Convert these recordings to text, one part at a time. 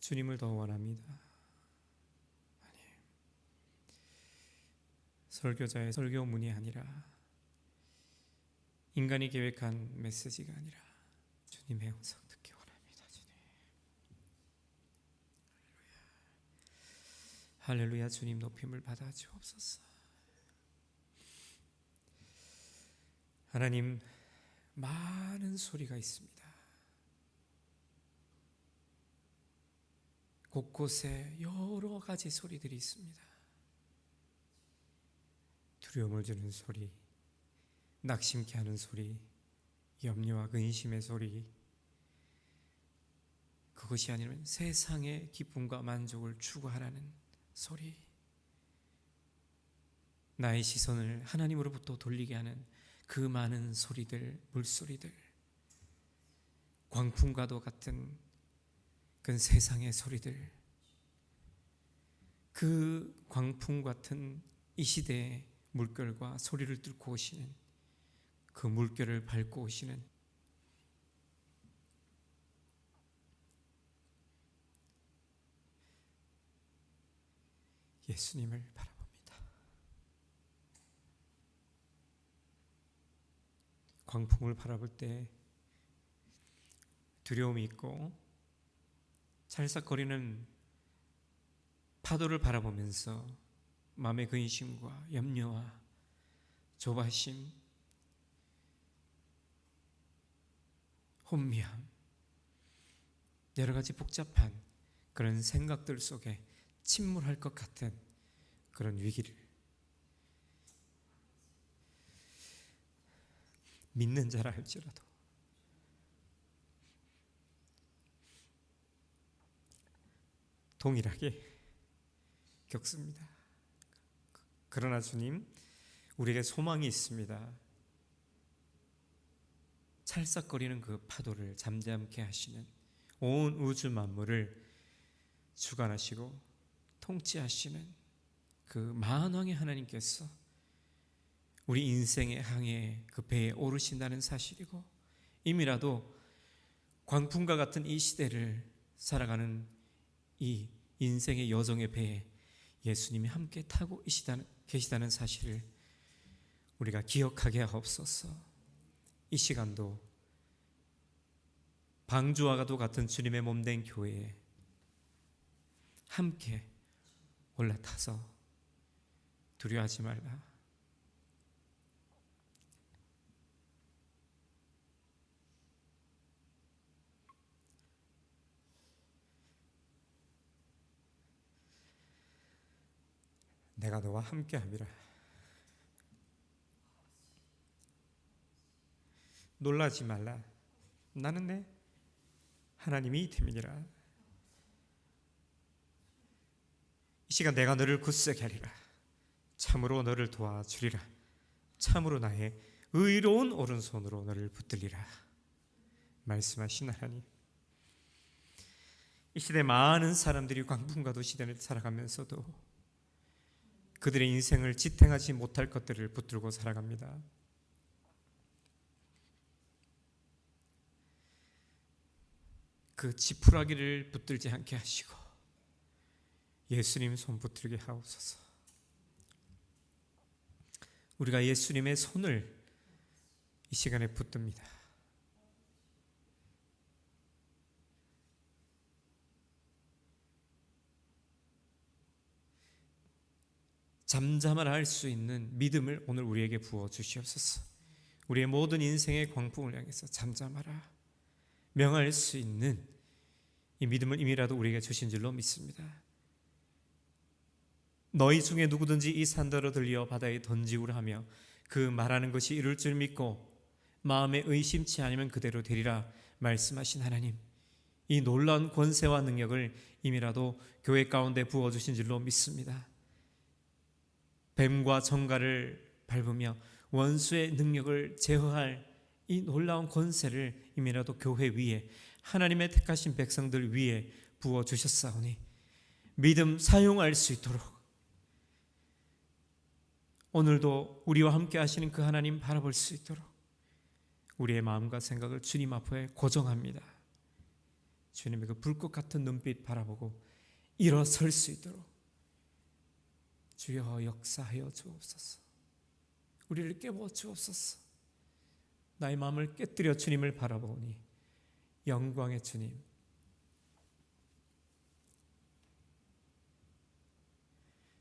주님을 더 원합니다. 아니, 설교자의 설교문이 아니라 인간이 계획한 메시지가 아니라 주님의 음성 듣기 원합니다. 주님. 할렐루야. 주님 높임을 받아 주옵소서. 하나님, 많은 소리가 있습니다. 곳곳에 여러 가지 소리들이 있습니다. 두려움을 주는 소리, 낙심케 하는 소리, 염려와 근심의 소리, 그것이 아니면 세상의 기쁨과 만족을 추구하라는 소리, 나의 시선을 하나님으로부터 돌리게 하는 그 많은 소리들, 물소리들, 광풍과도 같은 그 세상의 소리들, 그 광풍 같은 이 시대의 물결과 소리를 뚫고 오시는, 그 물결을 밟고 오시는 예수님을 바라봅니다. 광풍을 바라볼 때 두려움이 있고 찰싹거리는 파도를 바라보면서 마음의 근심과 염려와 조바심, 혼미함, 여러 가지 복잡한 그런 생각들 속에 침몰할 것 같은 그런 위기를 믿는 자라 할지라도 동일하게 겪습니다. 그러나 주님, 우리에게 소망이 있습니다. 찰싹거리는 그 파도를 잠잠케 하시는, 온 우주 만물을 주관하시고 통치하시는 그 만왕의 하나님께서 우리 인생의 항해에 그 배에 오르신다는 사실이고, 이미라도 광풍과 같은 이 시대를 살아가는 이 인생의 여정의 배에 예수님이 함께 타고 계시다는 사실을 우리가 기억하게 하옵소서. 이 시간도 방주와도 같은 주님의 몸된 교회에 함께 올라타서 두려워하지 말라, 내가 너와 함께함이라, 놀라지 말라, 나는 내 하나님이 됨이니라. 이 시간 내가 너를 굳세게 하리라, 참으로 너를 도와주리라, 참으로 나의 의로운 오른손으로 너를 붙들리라 말씀하신 하나님, 이 시대 많은 사람들이 광풍과도 시대를 살아가면서도 그들의 인생을 지탱하지 못할 것들을 붙들고 살아갑니다. 그 지푸라기를 붙들지 않게 하시고 예수님 손 붙들게 하옵소서. 우리가 예수님의 손을 이 시간에 붙듭니다. 잠잠하라 할 수 있는 믿음을 오늘 우리에게 부어 주시옵소서. 우리의 모든 인생의 광풍을 향해서 잠잠하라 명할 수 있는 이 믿음을 이미라도 우리에게 주신 줄로 믿습니다. 너희 중에 누구든지 이 산더러 들려 바다에 던지우라 하며 그 말하는 것이 이룰 줄 믿고 마음에 의심치 않으면 그대로 되리라 말씀하신 하나님, 이 놀라운 권세와 능력을 이미라도 교회 가운데 부어주신 줄로 믿습니다. 뱀과 정갈을 밟으며 원수의 능력을 제어할 이 놀라운 권세를 이미라도 교회 위에, 하나님의 택하신 백성들 위에 부어주셨사오니 믿음 사용할 수 있도록 오늘도 우리와 함께 하시는 그 하나님 바라볼 수 있도록 우리의 마음과 생각을 주님 앞에 고정합니다. 주님의 그 불꽃 같은 눈빛 바라보고 일어설 수 있도록 주여 역사하여 주옵소서. 우리를 깨워 주옵소서. 나의 마음을 깨뜨려 주님을 바라보니 영광의 주님,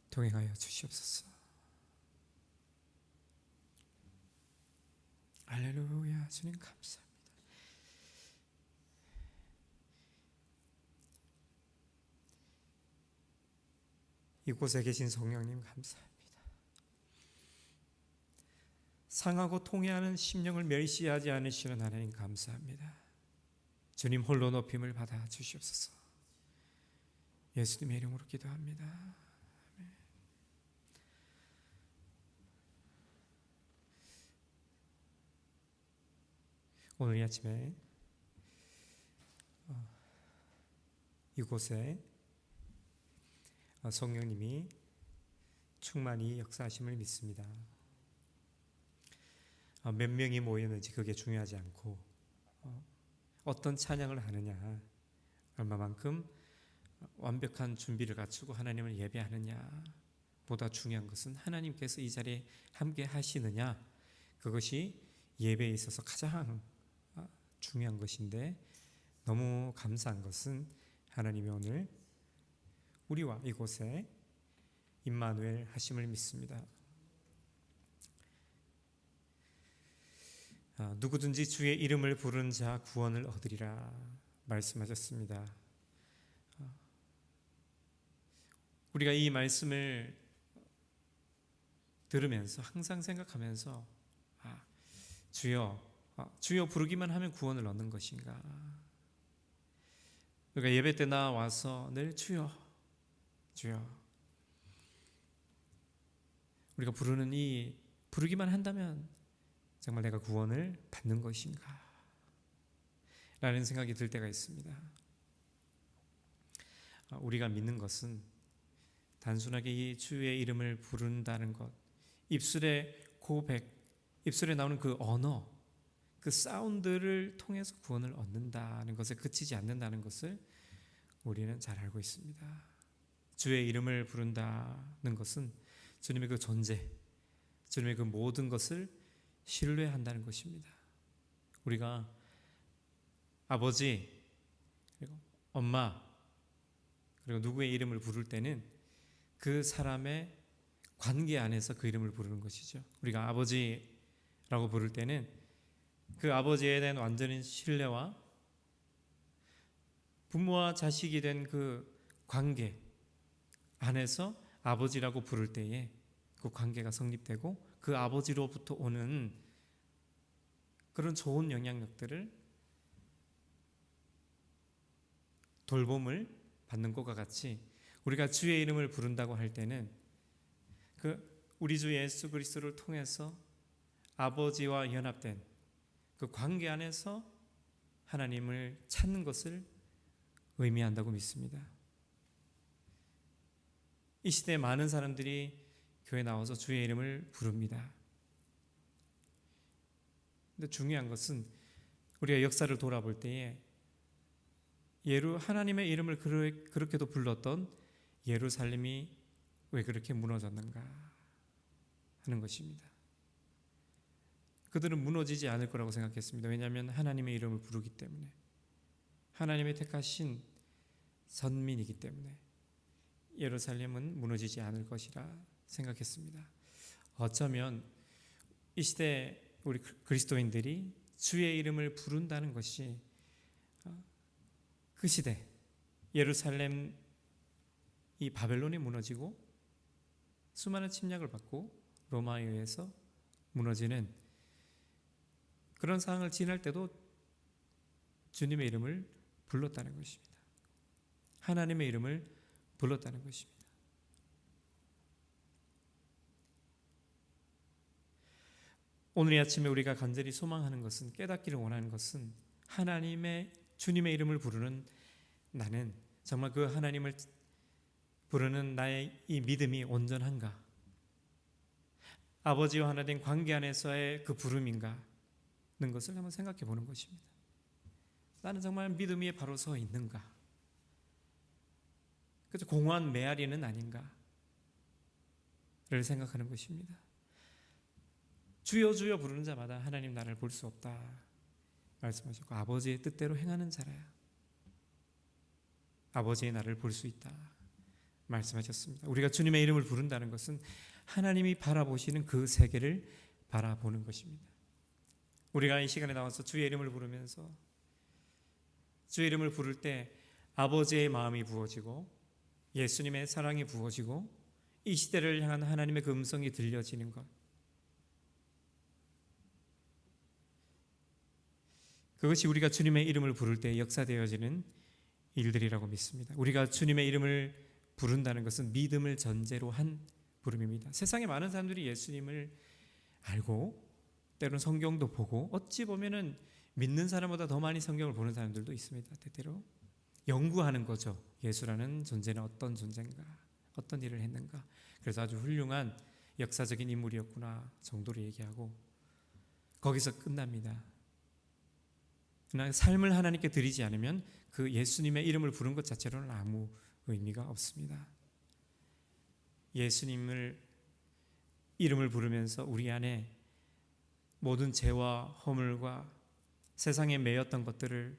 동행하여 주시옵소서. 할렐루야. 주님 감사합니다. 이곳에 계신 성령님 감사합니다. 상하고 통해하는 심령을 멸시하지 않으시는 하나님 감사합니다. 주님 홀로 높임을 받아 주시옵소서. 예수님의 이름으로 기도합니다. 아멘. 오늘 이 아침에 이곳에 성령님이 충만히 역사하심을 믿습니다. 몇 명이 모였는지 그게 중요하지 않고 어떤 찬양을 하느냐, 얼마만큼 완벽한 준비를 갖추고 하나님을 예배하느냐 보다 중요한 것은 하나님께서 이 자리에 함께 하시느냐, 그것이 예배에 있어서 가장 중요한 것인데, 너무 감사한 것은 하나님이 오늘 우리와 이곳에 임마누엘 하심을 믿습니다. 누구든지 주의 이름을 부른 자 구원을 얻으리라 말씀하셨습니다. 우리가 이 말씀을 들으면서 항상 생각하면서 주여 부르기만 하면 구원을 얻는 것인가? 우리가 예배 때 나와서 늘 주여 우리가 부르기만 한다면 정말 내가 구원을 받는 것인가? 라는 생각이 들 때가 있습니다. 우리가 믿는 것은 단순하게 이 주의 이름을 부른다는 것, 입술의 고백, 입술에 나오는 그 언어, 그 사운드를 통해서 구원을 얻는다는 것에 그치지 않는다는 것을 우리는 잘 알고 있습니다. 주의 이름을 부른다는 것은 주님의 그 존재, 주님의 그 모든 것을 신뢰한다는 것입니다. 우리가 아버지, 그리고 엄마, 그리고 누구의 이름을 부를 때는 그 사람의 관계 안에서 그 이름을 부르는 것이죠. 우리가 아버지라고 부를 때는 그 아버지에 대한 완전한 신뢰와 부모와 자식이 된 그 관계 안에서 아버지라고 부를 때에 그 관계가 성립되고 그 아버지로부터 오는 그런 좋은 영향력들을, 돌봄을 받는 것과 같이 우리가 주의 이름을 부른다고 할 때는 그 우리 주 예수 그리스도를 통해서 아버지와 연합된 그 관계 안에서 하나님을 찾는 것을 의미한다고 믿습니다. 이 시대에 많은 사람들이 교회에 나와서 주의 이름을 부릅니다. 근데 중요한 것은 우리가 역사를 돌아볼 때에 하나님의 이름을 그렇게도 불렀던 예루살렘이 왜 그렇게 무너졌는가 하는 것입니다. 그들은 무너지지 않을 거라고 생각했습니다. 왜냐하면 하나님의 이름을 부르기 때문에, 하나님의 택하신 선민이기 때문에 예루살렘은 무너지지 않을 것이라 생각했습니다. 어쩌면 이 시대 우리 그리스도인들이 주의 이름을 부른다는 것이 그 시대 예루살렘, 이 바벨론이 무너지고 수많은 침략을 받고 로마에 의해서 무너지는 그런 상황을 지날 때도 주님의 이름을 불렀다는 것입니다. 하나님의 이름을 불렀다는 것입니다. 오늘 이 아침에 우리가 간절히 소망하는 것은, 깨닫기를 원하는 것은, 주님의 이름을 부르는 나는 정말 그 하나님을 부르는 나의 이 믿음이 온전한가? 아버지와 하나 된 관계 안에서의 그 부름인가? 는 것을 한번 생각해 보는 것입니다. 나는 정말 믿음 위에 바로 서 있는가? 그저 공허한 메아리는 아닌가를 생각하는 것입니다. 주여 주여 부르는 자마다 하나님 나를 볼 수 없다 말씀하셨고, 아버지의 뜻대로 행하는 자라야 아버지의 나를 볼 수 있다 말씀하셨습니다. 우리가 주님의 이름을 부른다는 것은 하나님이 바라보시는 그 세계를 바라보는 것입니다. 우리가 이 시간에 나와서 주의 이름을 부르면서 주의 이름을 부를 때 아버지의 마음이 부어지고 예수님의 사랑이 부어지고 이 시대를 향한 하나님의 그 음성이 들려지는 것, 그것이 우리가 주님의 이름을 부를 때 역사되어지는 일들이라고 믿습니다. 우리가 주님의 이름을 부른다는 것은 믿음을 전제로 한 부름입니다. 세상에 많은 사람들이 예수님을 알고 때로는 성경도 보고 어찌 보면은 믿는 사람보다 더 많이 성경을 보는 사람들도 있습니다. 때때로 연구하는 거죠. 예수라는 존재는 어떤 존재인가, 어떤 일을 했는가. 그래서 아주 훌륭한 역사적인 인물이었구나 정도로 얘기하고 거기서 끝납니다. 그러나 삶을 하나님께 드리지 않으면 그 예수님의 이름을 부른 것 자체로는 아무 의미가 없습니다. 예수님을 이름을 부르면서 우리 안에 모든 죄와 허물과 세상에 매였던 것들을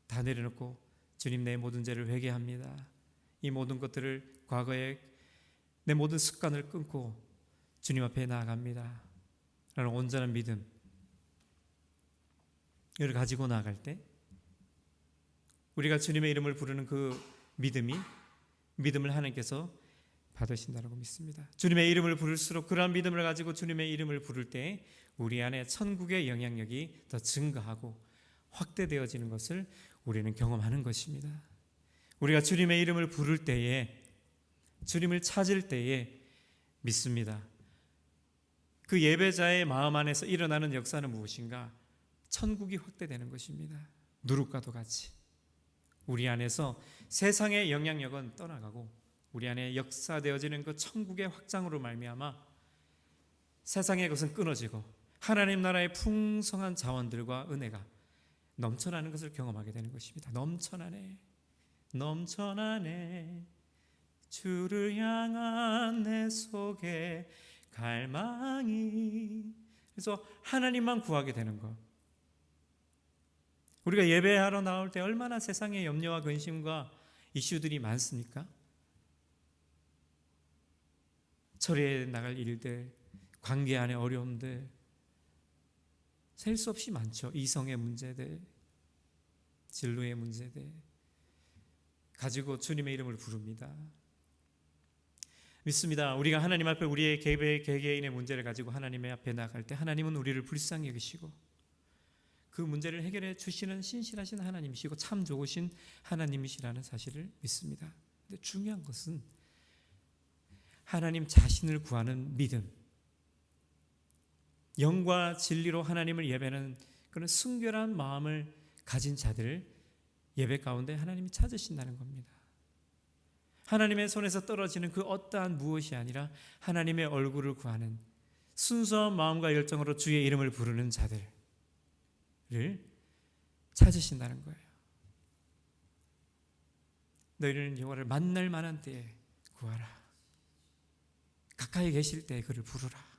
다 내려놓고 주님, 내 모든 죄를 회개합니다. 이 모든 것들을, 과거에 내 모든 습관을 끊고 주님 앞에 나아갑니다 라는 온전한 믿음을 가지고 나아갈 때 우리가 주님의 이름을 부르는 그 믿음을 하나님께서 받으신다고 믿습니다. 주님의 이름을 부를수록 그러한 믿음을 가지고 주님의 이름을 부를 때 우리 안에 천국의 영향력이 더 증가하고 확대되어지는 것을 우리는 경험하는 것입니다. 우리가 주님의 이름을 부를 때에, 주님을 찾을 때에 믿습니다. 그 예배자의 마음 안에서 일어나는 역사는 무엇인가? 천국이 확대되는 것입니다. 누룩과도 같이 우리 안에서 세상의 영향력은 떠나가고 우리 안에 역사되어지는 그 천국의 확장으로 말미암아 세상의 것은 끊어지고 하나님 나라의 풍성한 자원들과 은혜가 넘쳐나는 것을 경험하게 되는 것입니다. 넘쳐나네, 넘쳐나네, 주를 향한 내 속에 갈망이. 그래서 하나님만 구하게 되는 것. 우리가 예배하러 나올 때 얼마나 세상의 염려와 근심과 이슈들이 많습니까? 처리해 나갈 일들, 관계 안의 어려움들, 셀 수 없이 많죠. 이성의 문제들, 진로의 문제들 가지고 주님의 이름을 부릅니다. 믿습니다. 우리가 하나님 앞에 우리의 개개인의 문제를 가지고 하나님의 앞에 나갈 때 하나님은 우리를 불쌍히 여기시고 그 문제를 해결해 주시는 신실하신 하나님이시고 참 좋으신 하나님이시라는 사실을 믿습니다. 근데 중요한 것은 하나님 자신을 구하는 믿음, 영과 진리로 하나님을 예배하는 그런 순결한 마음을 가진 자들을 예배 가운데 하나님이 찾으신다는 겁니다. 하나님의 손에서 떨어지는 그 어떠한 무엇이 아니라 하나님의 얼굴을 구하는 순수한 마음과 열정으로 주의 이름을 부르는 자들을 찾으신다는 거예요. 너희는 여호와를 만날 만한 때에 구하라. 가까이 계실 때 그를 부르라.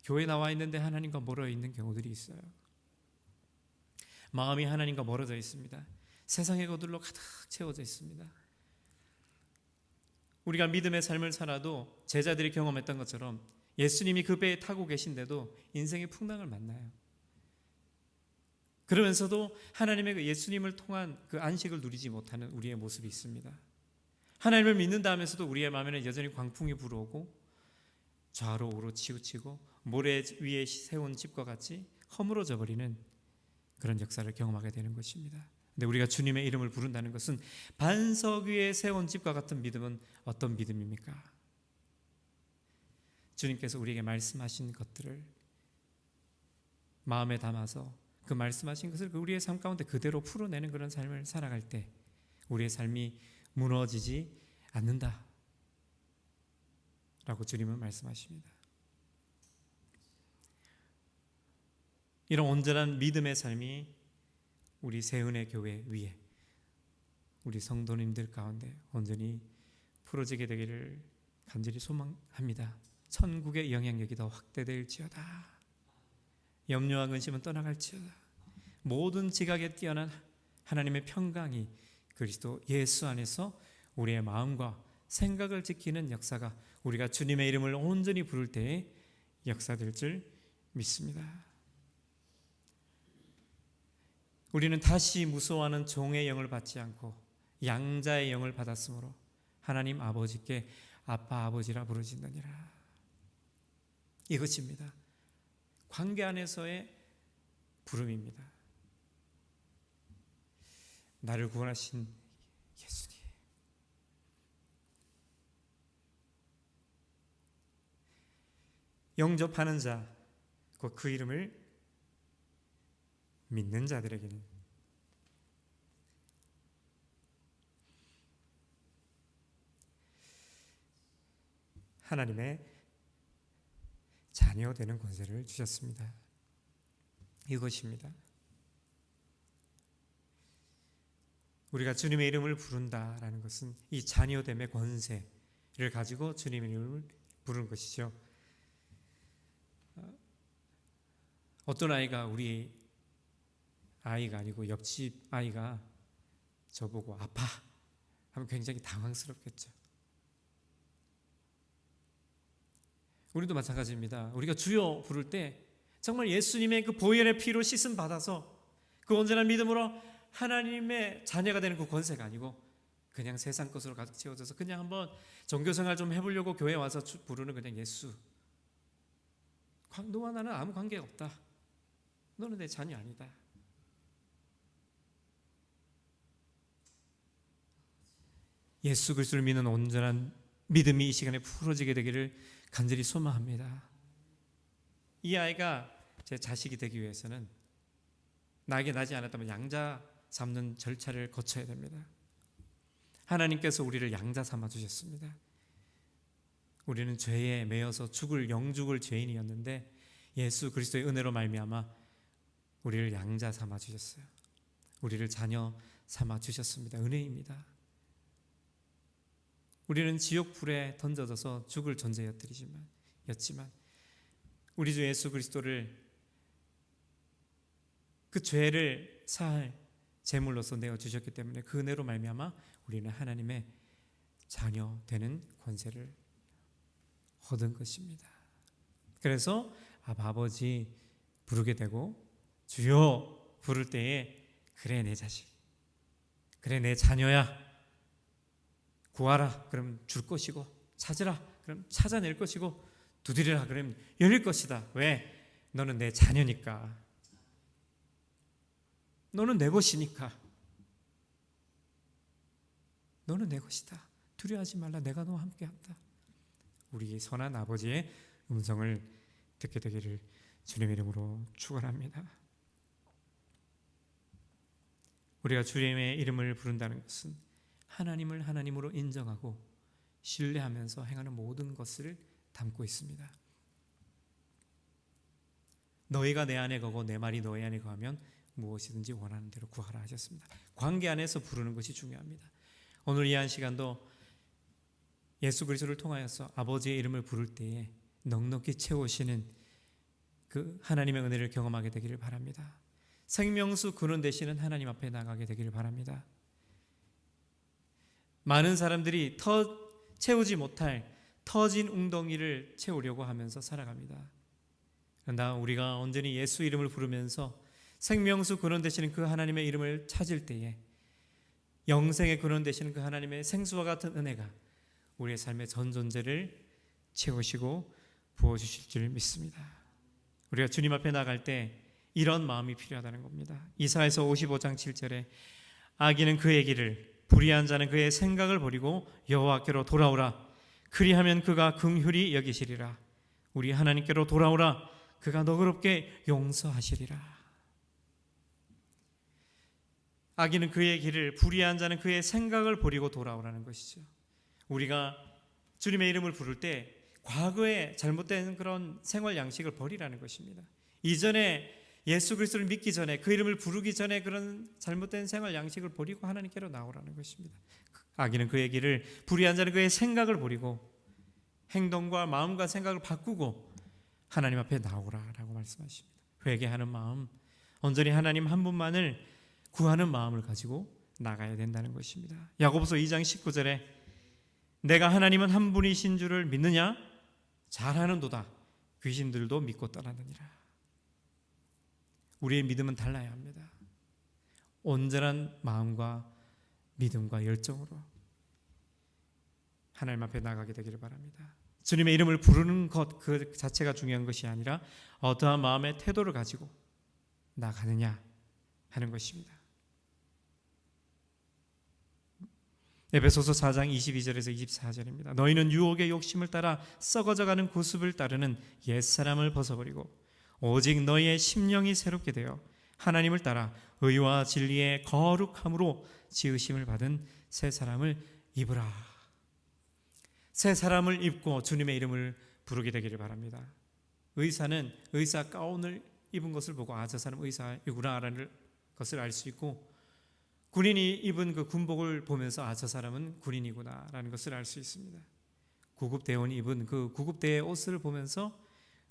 교회에 나와 있는데 하나님과 멀어 있는 경우들이 있어요. 마음이 하나님과 멀어져 있습니다. 세상의 것들로 가득 채워져 있습니다. 우리가 믿음의 삶을 살아도 제자들이 경험했던 것처럼 예수님이 그 배에 타고 계신데도 인생의 풍랑을 만나요. 그러면서도 하나님의 그 예수님을 통한 그 안식을 누리지 못하는 우리의 모습이 있습니다. 하나님을 믿는다 하면서도 우리의 마음에는 여전히 광풍이 불어오고 좌로 우로 치우치고 모래 위에 세운 집과 같이 허물어져 버리는 그런 역사를 경험하게 되는 것입니다. 근데 우리가 주님의 이름을 부른다는 것은 반석 위에 세운 집과 같은 믿음은 어떤 믿음입니까? 주님께서 우리에게 말씀하신 것들을 마음에 담아서 그 말씀하신 것을 우리의 삶 가운데 그대로 풀어내는 그런 삶을 살아갈 때 우리의 삶이 무너지지 않는다 라고 주님은 말씀하십니다. 이런 온전한 믿음의 삶이 우리 새은혜 교회 위에 우리 성도님들 가운데 온전히 풀어지게 되기를 간절히 소망합니다. 천국의 영향력이 더 확대될지어다. 염려와 근심은 떠나갈지어다. 모든 지각에 뛰어난 하나님의 평강이 그리스도 예수 안에서 우리의 마음과 생각을 지키는 역사가 우리가 주님의 이름을 온전히 부를 때에 역사될 줄 믿습니다. 우리는 다시 무서워하는 종의 영을 받지 않고 양자의 영을 받았으므로 하나님 아버지께 아빠 아버지라 부르짖느니라. 이것입니다. 관계 안에서의 부름입니다. 나를 구원하신 예수님. 영접하는 자, 곧 그 이름을 믿는 자들에게는 하나님의 자녀 되는 권세를 주셨습니다. 이것입니다. 우리가 주님의 이름을 부른다라는 것은 이 자녀됨의 권세를 가지고 주님의 이름을 부르는 것이죠. 어떤 아이가 우리 아이가 아니고 옆집 아이가 저보고 아빠 하면 굉장히 당황스럽겠죠. 우리도 마찬가지입니다. 우리가 주여 부를 때 정말 예수님의 그 보혈의 피로 씻음 받아서 그 온전한 믿음으로 하나님의 자녀가 되는 그 권세가 아니고 그냥 세상 것으로 가득 채워져서 그냥 한번 종교생활 좀 해보려고 교회 와서 부르는 그냥 예수. 너와 나는 아무 관계가 없다. 너는 내 자녀 아니다. 예수 그리스도를 믿는 온전한 믿음이 이 시간에 풀어지게 되기를 간절히 소망합니다. 이 아이가 제 자식이 되기 위해서는 나에게 나지 않았다면 양자 삼는 절차를 거쳐야 됩니다. 하나님께서 우리를 양자 삼아 주셨습니다. 우리는 죄에 매여서 영죽을 죄인이었는데 예수 그리스도의 은혜로 말미암아 우리를 양자 삼아 주셨어요. 우리를 자녀 삼아 주셨습니다. 은혜입니다. 우리는 지옥불에 던져져서 죽을 존재였지만 우리 주 예수 그리스도를 그 죄를 사할 제물로서 내어 주셨기 때문에 그 은혜로 말미암아 우리는 하나님의 자녀 되는 권세를 얻은 것입니다. 그래서 아버지 부르게 되고 주여 부를 때에 그래 내 자식, 그래 내 자녀야, 구하라 그럼 줄 것이고 찾으라 그럼 찾아낼 것이고 두드리라 그럼 열릴 것이다. 왜? 너는 내 자녀니까. 너는 내 것이니까. 너는 내 것이다. 두려워하지 말라. 내가 너와 함께한다. 우리 선한 아버지의 음성을 듣게 되기를 주님의 이름으로 축원합니다. 우리가 주님의 이름을 부른다는 것은 하나님을 하나님으로 인정하고 신뢰하면서 행하는 모든 것을 담고 있습니다. 너희가 내 안에 거고 내 말이 너희 안에 거하면 무엇이든지 원하는 대로 구하라 하셨습니다. 관계 안에서 부르는 것이 중요합니다. 오늘 이 한 시간도 예수 그리스도를 통하여서 아버지의 이름을 부를 때에 넉넉히 채우시는 그 하나님의 은혜를 경험하게 되기를 바랍니다. 생명수 근원 되시는 하나님 앞에 나가게 되기를 바랍니다. 많은 사람들이 채우지 못할 터진 웅덩이를 채우려고 하면서 살아갑니다. 그러나 우리가 온전히 예수 이름을 부르면서 생명수 근원 되시는 그 하나님의 이름을 찾을 때에 영생의 근원 되시는 그 하나님의 생수와 같은 은혜가 우리의 삶의 전 존재를 채우시고 부어주실 줄 믿습니다. 우리가 주님 앞에 나갈 때 이런 마음이 필요하다는 겁니다. 이사야서 55장 7절에 악인은 그의 길을 불의한 자는 그의 생각을 버리고 여호와께로 돌아오라. 그리하면 그가 긍휼히 여기시리라. 우리 하나님께로 돌아오라. 그가 너그럽게 용서하시리라. 악인은 그의 길을 불의한 자는 그의 생각을 버리고 돌아오라는 것이죠. 우리가 주님의 이름을 부를 때 과거에 잘못된 그런 생활 양식을 버리라는 것입니다. 이전에 예수 그리스도를 믿기 전에, 그 이름을 부르기 전에 그런 잘못된 생활 양식을 버리고 하나님께로 나오라는 것입니다. 악인은 그의 길을, 불의한 자는 그의 생각을 버리고 행동과 마음과 생각을 바꾸고 하나님 앞에 나오라라고 말씀하십니다. 회개하는 마음, 온전히 하나님 한 분만을 구하는 마음을 가지고 나가야 된다는 것입니다. 야고보서 2장 19절에 내가 하나님은 한 분이신 줄을 믿느냐? 잘하는도다. 귀신들도 믿고 떠나느니라. 우리의 믿음은 달라야 합니다. 온전한 마음과 믿음과 열정으로 하나님 앞에 나가게 되기를 바랍니다. 주님의 이름을 부르는 것 그 자체가 중요한 것이 아니라 어떠한 마음의 태도를 가지고 나가느냐 하는 것입니다. 에베소서 4장 22절에서 24절입니다. 너희는 유혹의 욕심을 따라 썩어져가는 구습을 따르는 옛사람을 벗어버리고 오직 너희의 심령이 새롭게 되어 하나님을 따라 의와 진리의 거룩함으로 지으심을 받은 새 사람을 입으라. 새 사람을 입고 주님의 이름을 부르게 되기를 바랍니다. 의사는 의사 가운을 입은 것을 보고 저 사람 의사이구나라는 것을 알 수 있고, 군인이 입은 그 군복을 보면서 저 사람은 군인이구나라는 것을 알 수 있습니다. 구급대원이 입은 그 구급대의 옷을 보면서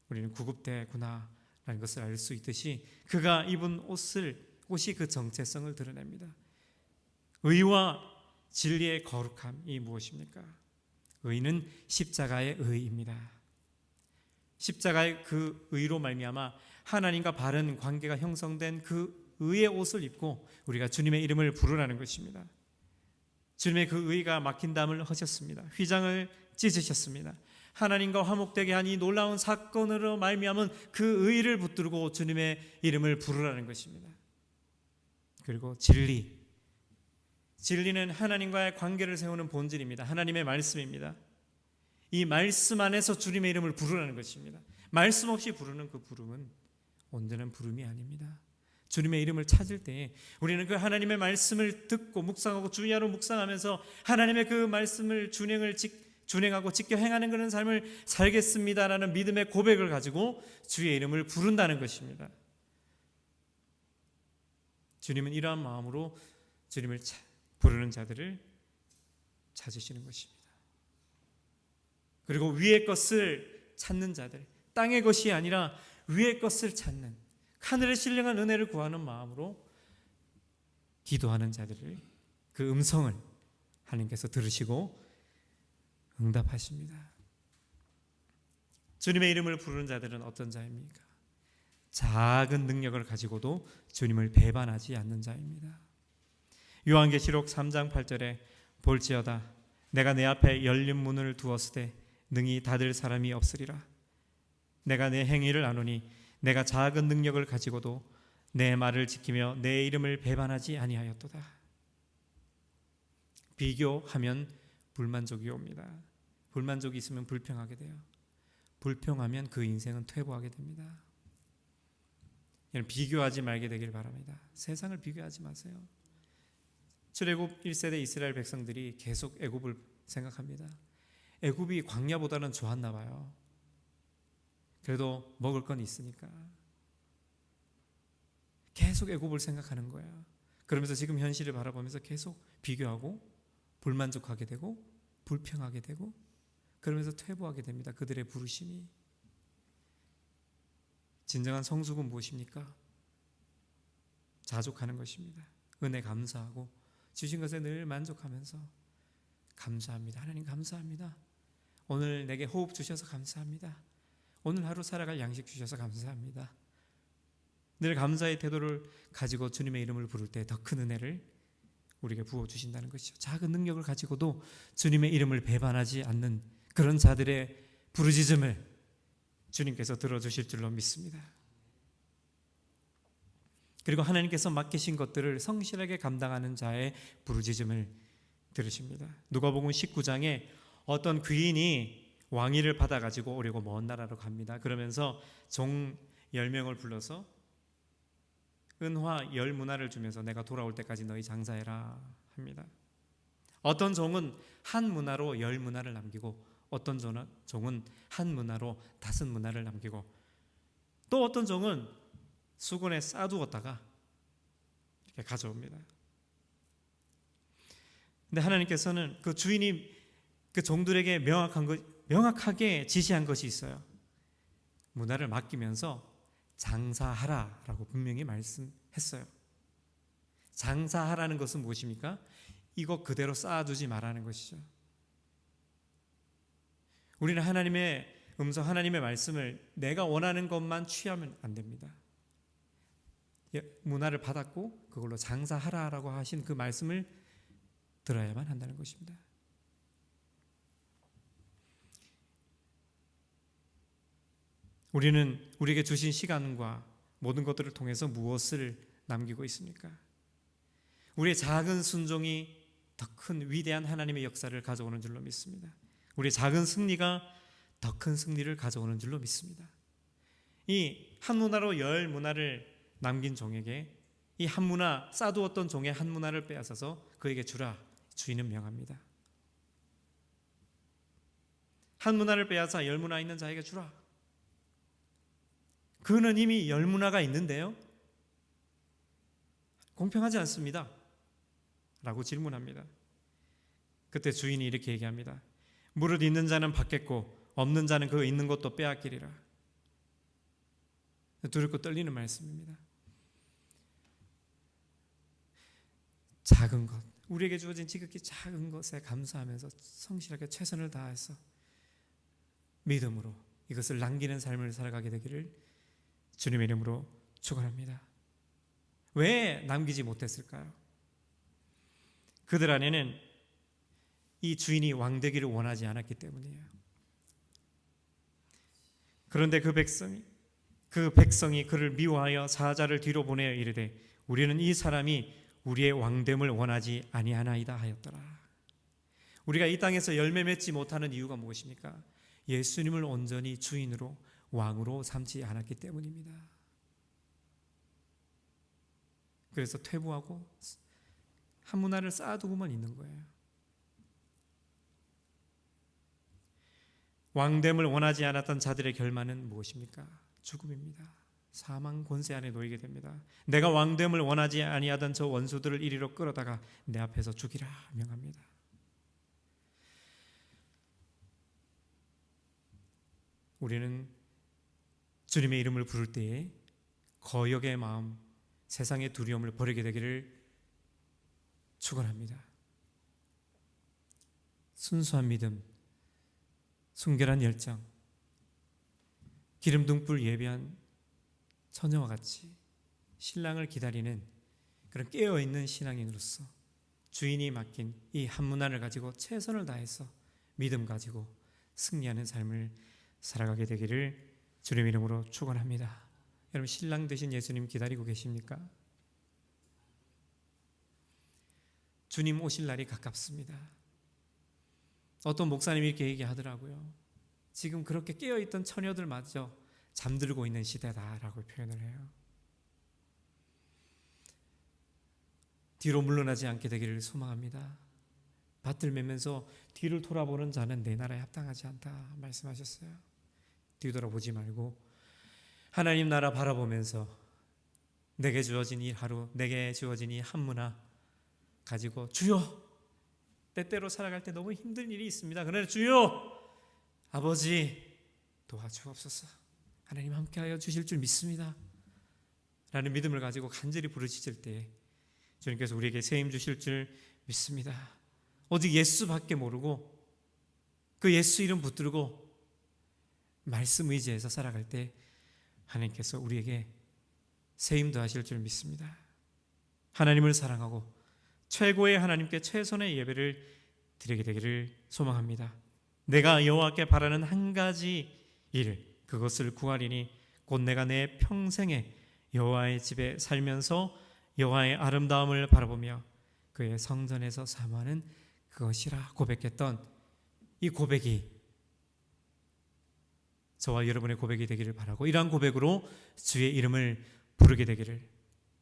우리는 구급대구나라는 것을 알 수 있듯이 그가 입은 옷이 그 정체성을 드러냅니다. 의와 진리의 거룩함이 무엇입니까? 의는 십자가의 의입니다. 십자가의 그 의로 말미암아 하나님과 바른 관계가 형성된 그 의의 옷을 입고 우리가 주님의 이름을 부르라는 것입니다. 주님의 그 의가 막힌담을 하셨습니다. 휘장을 찢으셨습니다. 하나님과 화목되게 한 이 놀라운 사건으로 말미암은 그 의를 붙들고 주님의 이름을 부르라는 것입니다. 그리고 진리는 하나님과의 관계를 세우는 본질입니다. 하나님의 말씀입니다. 이 말씀 안에서 주님의 이름을 부르라는 것입니다. 말씀 없이 부르는 그 부름은 온전한 부름이 아닙니다. 주님의 이름을 찾을 때 우리는 그 하나님의 말씀을 듣고 묵상하고 주야로 묵상하면서 하나님의 그 말씀을 준행하고 지켜 행하는 그런 삶을 살겠습니다라는 믿음의 고백을 가지고 주의 이름을 부른다는 것입니다. 주님은 이러한 마음으로 주님을 부르는 자들을 찾으시는 것입니다. 그리고 위의 것을 찾는 자들, 땅의 것이 아니라 위의 것을 찾는, 하늘의 신령한 은혜를 구하는 마음으로 기도하는 자들을, 그 음성을 하나님께서 들으시고 응답하십니다. 주님의 이름을 부르는 자들은 어떤 자입니까? 작은 능력을 가지고도 주님을 배반하지 않는 자입니다. 요한계시록 3장 8절에 볼지어다 내가 내 앞에 열린 문을 두었으되 능히 닫을 사람이 없으리라. 내가 내 행위를 아노니 내가 작은 능력을 가지고도 내 말을 지키며 내 이름을 배반하지 아니하였도다. 비교하면 불만족이 옵니다. 불만족이 있으면 불평하게 돼요. 불평하면 그 인생은 퇴보하게 됩니다. 비교하지 말게 되길 바랍니다. 세상을 비교하지 마세요. 출애굽 1세대 이스라엘 백성들이 계속 애굽을 생각합니다. 애굽이 광야보다는 좋았나 봐요. 그래도 먹을 건 있으니까 계속 애굽을 생각하는 거예요. 그러면서 지금 현실을 바라보면서 계속 비교하고 불만족하게 되고 불평하게 되고 그러면서 퇴보하게 됩니다. 그들의 부르심이. 진정한 성숙은 무엇입니까? 자족하는 것입니다. 은혜 감사하고 주신 것에 늘 만족하면서 감사합니다. 하나님 감사합니다. 오늘 내게 호흡 주셔서 감사합니다. 오늘 하루 살아갈 양식 주셔서 감사합니다. 늘 감사의 태도를 가지고 주님의 이름을 부를 때 더 큰 은혜를 우리에게 부어주신다는 것이죠. 작은 능력을 가지고도 주님의 이름을 배반하지 않는 그런 자들의 부르짖음을 주님께서 들어주실 줄로 믿습니다. 그리고 하나님께서 맡기신 것들을 성실하게 감당하는 자의 부르짖음을 들으십니다. 누가복음 19장에 어떤 귀인이 왕위를 받아가지고 오려고 먼 나라로 갑니다. 그러면서 종 10명을 불러서 은화 10문화를 주면서 내가 돌아올 때까지 너희 장사해라 합니다. 어떤 종은 한 문화로 10문화를 남기고 어떤 종은 한 문화로 5문화를 남기고 또 어떤 종은 수건에 싸두었다가 이렇게 가져옵니다. 근데 하나님께서는 그 주인이 그 종들에게 명확하게 지시한 것이 있어요. 문화를 맡기면서 장사하라라고 분명히 말씀했어요. 장사하라는 것은 무엇입니까? 이거 그대로 쌓아두지 말라는 것이죠. 우리는 하나님의 음성, 하나님의 말씀을 내가 원하는 것만 취하면 안 됩니다. 문화를 받았고 그걸로 장사하라라고 하신 그 말씀을 들어야만 한다는 것입니다. 우리는 우리에게 주신 시간과 모든 것들을 통해서 무엇을 남기고 있습니까? 우리의 작은 순종이 더 큰 위대한 하나님의 역사를 가져오는 줄로 믿습니다. 우리의 작은 승리가 더 큰 승리를 가져오는 줄로 믿습니다. 이 한 문화로 10문화를 남긴 종에게 이 한 문화, 쌓아두었던 종의 한 문화를 빼앗아서 그에게 주라 주인은 명합니다. 한 문화를 빼앗아 10문화 있는 자에게 주라. 그는 이미 10문화가 있는데요, 공평하지 않습니다 라고 질문합니다. 그때 주인이 이렇게 얘기합니다. 무릇 있는 자는 받겠고 없는 자는 그 있는 것도 빼앗기리라. 두렵고 떨리는 말씀입니다. 작은 것, 우리에게 주어진 지극히 작은 것에 감사하면서 성실하게 최선을 다해서 믿음으로 이것을 남기는 삶을 살아가게 되기를 주님의 이름으로 축원합니다. 왜 남기지 못했을까요? 그들 안에는 이 주인이 왕되기를 원하지 않았기 때문이에요. 그런데 그 백성이 그를 미워하여 사자를 뒤로 보내어 이르되 우리는 이 사람이 우리의 왕됨을 원하지 아니하나이다 하였더라. 우리가 이 땅에서 열매 맺지 못하는 이유가 무엇입니까? 예수님을 온전히 주인으로 왕으로 삼지 않았기 때문입니다. 그래서 퇴보하고 한 문화를 쌓아두고만 있는 거예요. 왕됨을 원하지 않았던 자들의 결말은 무엇입니까? 죽음입니다. 사망 권세 안에 놓이게 됩니다. 내가 왕됨을 원하지 아니하던 저 원수들을 이리로 끌어다가 내 앞에서 죽이라 명합니다. 우리는 주님의 이름을 부를 때에 거역의 마음, 세상의 두려움을 버리게 되기를 축원합니다. 순수한 믿음, 순결한 열정, 기름등불 예비한 처녀와 같이 신랑을 기다리는 그런 깨어있는 신앙인으로서 주인이 맡긴 이 한 문화를 가지고 최선을 다해서 믿음 가지고 승리하는 삶을 살아가게 되기를 주님의 이름으로 축원합니다. 여러분, 신랑 되신 예수님 기다리고 계십니까? 주님 오실 날이 가깝습니다. 어떤 목사님이 이렇게 얘기하더라고요. 지금 그렇게 깨어있던 처녀들마저 잠들고 있는 시대다라고 표현을 해요. 뒤로 물러나지 않게 되기를 소망합니다. 밭을 매면서 뒤를 돌아보는 자는 내 나라에 합당하지 않다 말씀하셨어요. 뒤돌아보지 말고 하나님 나라 바라보면서 내게 주어진 이 하루, 내게 주어진 이 한 문화 가지고 주여, 때때로 살아갈 때 너무 힘든 일이 있습니다. 그러나 주여, 아버지 도와주옵소서. 하나님 함께하여 주실 줄 믿습니다 라는 믿음을 가지고 간절히 부르짖을 때 주님께서 우리에게 세임 주실 줄 믿습니다. 오직 예수밖에 모르고 그 예수 이름 붙들고 말씀 의지해서 살아갈 때 하나님께서 우리에게 세임 더하실 줄 믿습니다. 하나님을 사랑하고 최고의 하나님께 최선의 예배를 드리게 되기를 소망합니다. 내가 여호와께 바라는 한 가지 일, 그것을 구하리니 곧 내가 내 평생에 여호와의 집에 살면서 여호와의 아름다움을 바라보며 그의 성전에서 사모하는 그것이라 고백했던 이 고백이 저와 여러분의 고백이 되기를 바라고, 이러한 고백으로 주의 이름을 부르게 되기를,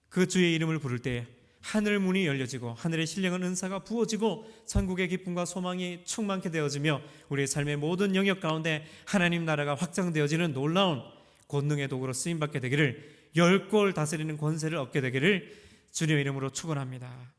그 주의 이름을 부를 때 하늘 문이 열려지고 하늘의 신령한 은사가 부어지고 천국의 기쁨과 소망이 충만케 되어지며 우리의 삶의 모든 영역 가운데 하나님 나라가 확장되어지는 놀라운 권능의 도구로 쓰임받게 되기를 열골 다스리는 권세를 얻게 되기를 주님의 이름으로 축원합니다.